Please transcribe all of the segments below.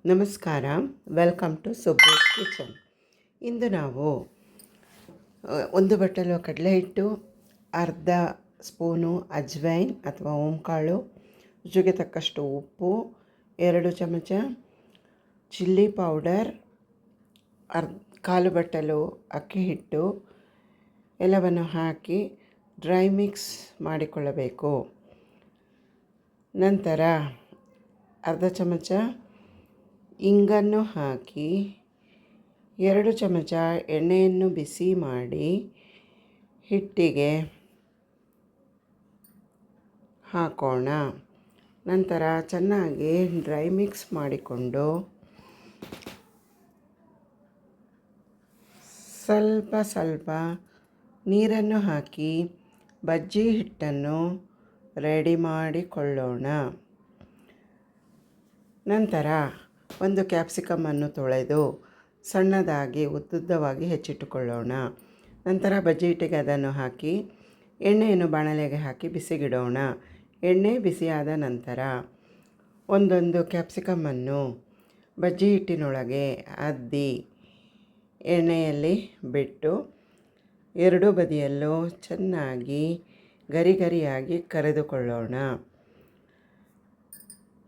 ನಮಸ್ಕಾರ, welcome to ಸುಬ್ಬೂಸ್ kitchen. ಇಂದು ನಾವು ಒಂದು ಬಟ್ಟಲು ಕಡಲೆ ಹಿಟ್ಟು, ಅರ್ಧ ಸ್ಪೂನು ಅಜ್ವೈನ್ ಅಥವಾ ಓಂಕಾಳು, ರುಚಿಗೆ ತಕ್ಕಷ್ಟು ಉಪ್ಪು, 2 ಚಮಚ ಚಿಲ್ಲಿ ಪೌಡರ್, ಕಾಲು ಬಟ್ಟಲು ಅಕ್ಕಿ ಹಿಟ್ಟು ಎಲ್ಲವನ್ನು ಹಾಕಿ ಡ್ರೈ ಮಿಕ್ಸ್ ಮಾಡಿಕೊಳ್ಳಬೇಕು. ನಂತರ ಅರ್ಧ ಚಮಚ ಇಂಗನ್ನು ಹಾಕಿ 2 ಚಮಚ ಎಣ್ಣೆಯನ್ನು ಬಿಸಿ ಮಾಡಿ ಹಿಟ್ಟಿಗೆ ಹಾಕೋಣ. ನಂತರ ಚೆನ್ನಾಗಿ ಡ್ರೈ ಮಿಕ್ಸ್ ಮಾಡಿಕೊಂಡು ಸ್ವಲ್ಪ ನೀರನ್ನು ಹಾಕಿ ಬಜ್ಜಿ ಹಿಟ್ಟನ್ನು ರೆಡಿ ಮಾಡಿಕೊಳ್ಳೋಣ. ನಂತರ ಒಂದು ಕ್ಯಾಪ್ಸಿಕಮನ್ನು ತೊಳೆದು ಸಣ್ಣದಾಗಿ ಉದ್ದುದ್ದವಾಗಿ ಹೆಚ್ಚಿಟ್ಟುಕೊಳ್ಳೋಣ. ನಂತರ ಬಜ್ಜಿ ಹಿಟ್ಟಿಗೆ ಅದನ್ನು ಹಾಕಿ ಎಣ್ಣೆಯನ್ನು ಬಾಣಲೆಗೆ ಹಾಕಿ ಬಿಸಿಗಿಡೋಣ. ಎಣ್ಣೆ ಬಿಸಿಯಾದ ನಂತರ ಒಂದೊಂದು ಕ್ಯಾಪ್ಸಿಕಮನ್ನು ಬಜ್ಜಿ ಹಿಟ್ಟಿನೊಳಗೆ ಅದ್ದಿ ಎಣ್ಣೆಯಲ್ಲಿ ಬಿಟ್ಟು 2 ಬದಿಯಲ್ಲೂ ಚೆನ್ನಾಗಿ ಗರಿಯಾಗಿ ಕರೆದುಕೊಳ್ಳೋಣ.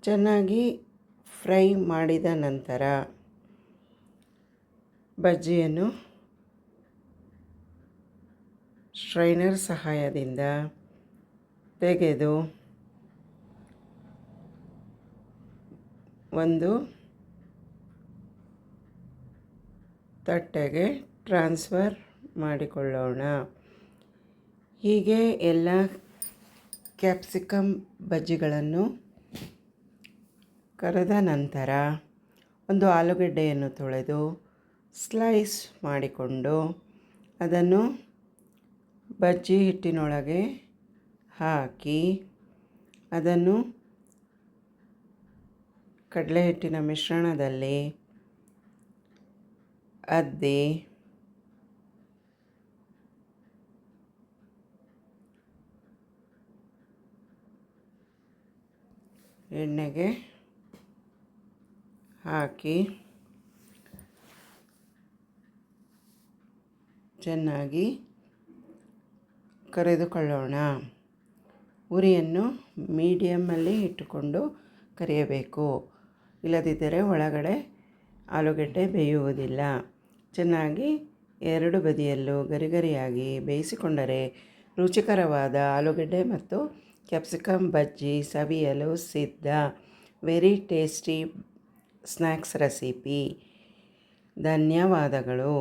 ಚೆನ್ನಾಗಿ ಫ್ರೈ ಮಾಡಿದ ನಂತರ ಬಜ್ಜಿಯನ್ನು ಸ್ಟ್ರೈನರ್ ಸಹಾಯದಿಂದ ತೆಗೆದು ಒಂದು ತಟ್ಟೆಗೆ ಟ್ರಾನ್ಸ್ಫರ್ ಮಾಡಿಕೊಳ್ಳೋಣ. ಹೀಗೆ ಎಲ್ಲ ಕ್ಯಾಪ್ಸಿಕಮ್ ಬಜ್ಜಿಗಳನ್ನು ಕರೆದ ನಂತರ ಒಂದು ಆಲೂಗಡ್ಡೆಯನ್ನು ತೊಳೆದು ಸ್ಲೈಸ್ ಮಾಡಿಕೊಂಡು ಅದನ್ನು ಬಜ್ಜಿ ಹಿಟ್ಟಿನೊಳಗೆ ಹಾಕಿ ಅದನ್ನು ಕಡಲೆ ಹಿಟ್ಟಿನ ಮಿಶ್ರಣದಲ್ಲಿ ಅದ್ದಿ ಎಣ್ಣೆಗೆ ಹಾಕಿ ಚೆನ್ನಾಗಿ ಕರೆದುಕೊಳ್ಳೋಣ. ಉರಿಯನ್ನು ಮೀಡಿಯಮ್ಮಲ್ಲಿ ಇಟ್ಟುಕೊಂಡು ಕರಿಯಬೇಕು, ಇಲ್ಲದಿದ್ದರೆ ಒಳಗಡೆ ಆಲೂಗಡ್ಡೆ ಬೇಯುವುದಿಲ್ಲ. ಚೆನ್ನಾಗಿ 2 ಬದಿಯಲ್ಲೂ ಗರಿಯಾಗಿ ಬೇಯಿಸಿಕೊಂಡರೆ ರುಚಿಕರವಾದ ಆಲೂಗಡ್ಡೆ ಮತ್ತು ಕ್ಯಾಪ್ಸಿಕಮ್ ಬಜ್ಜಿ ಸವಿಯಲು ಸಿದ್ಧ. Very tasty snacks recipe. ಧನ್ಯವಾದಗಳು.